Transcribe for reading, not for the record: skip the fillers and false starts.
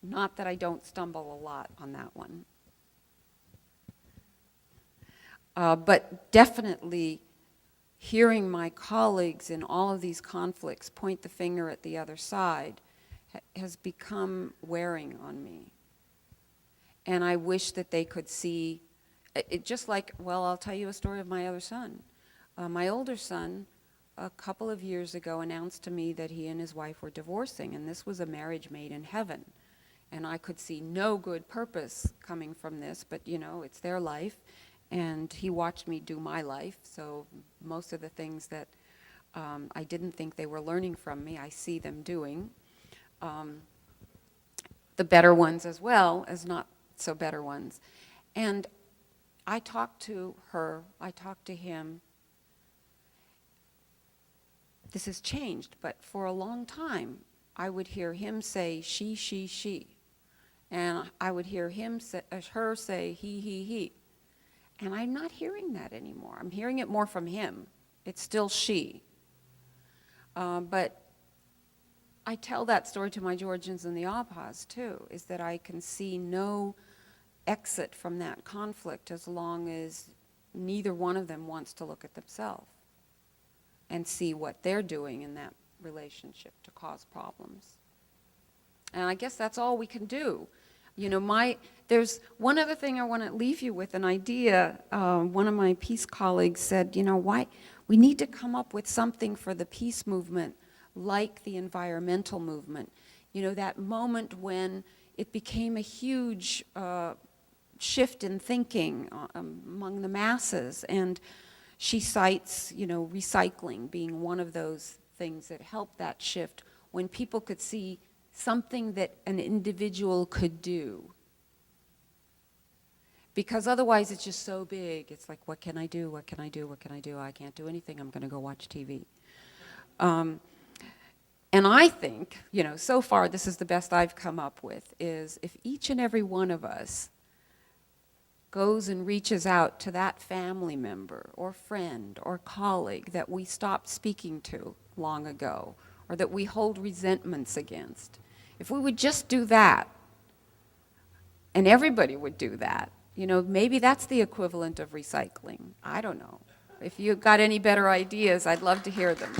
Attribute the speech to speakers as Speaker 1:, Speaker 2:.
Speaker 1: Not that I don't stumble a lot on that one. But definitely hearing my colleagues in all of these conflicts point the finger at the other side has become wearing on me. And I wish that they could see, it just like, well, I'll tell you a story of my other son. My older son, a couple of years ago, announced to me that he and his wife were divorcing, and this was a marriage made in heaven. And I could see no good purpose coming from this, but you know, it's their life. And he watched me do my life, so most of the things that I didn't think they were learning from me, I see them doing. The better ones as well as not so better ones. And I talked to her, I talked to him. This has changed, but for a long time, I would hear him say she. And I would hear her say he. And I'm not hearing that anymore. I'm hearing it more from him. It's still she. But I tell that story to my Georgians in the Abkhaz too, is that I can see no exit from that conflict as long as neither one of them wants to look at themselves and see what they're doing in that relationship to cause problems. And I guess that's all we can do. You know, there's one other thing I want to leave you with, an idea. One of my peace colleagues said, you know, we need to come up with something for the peace movement like the environmental movement. You know, that moment when it became a huge shift in thinking among the masses. And she cites, you know, recycling being one of those things that helped that shift, when people could see something that an individual could do. Because otherwise it's just so big. It's like, what can I do? What can I do? What can I do? I can't do anything. I'm going to go watch TV. And I think, you know, so far this is the best I've come up with, is if each and every one of us goes and reaches out to that family member or friend or colleague that we stopped speaking to long ago, or that we hold resentments against. If we would just do that, and everybody would do that, you know, maybe that's the equivalent of recycling. I don't know. If you've got any better ideas, I'd love to hear them.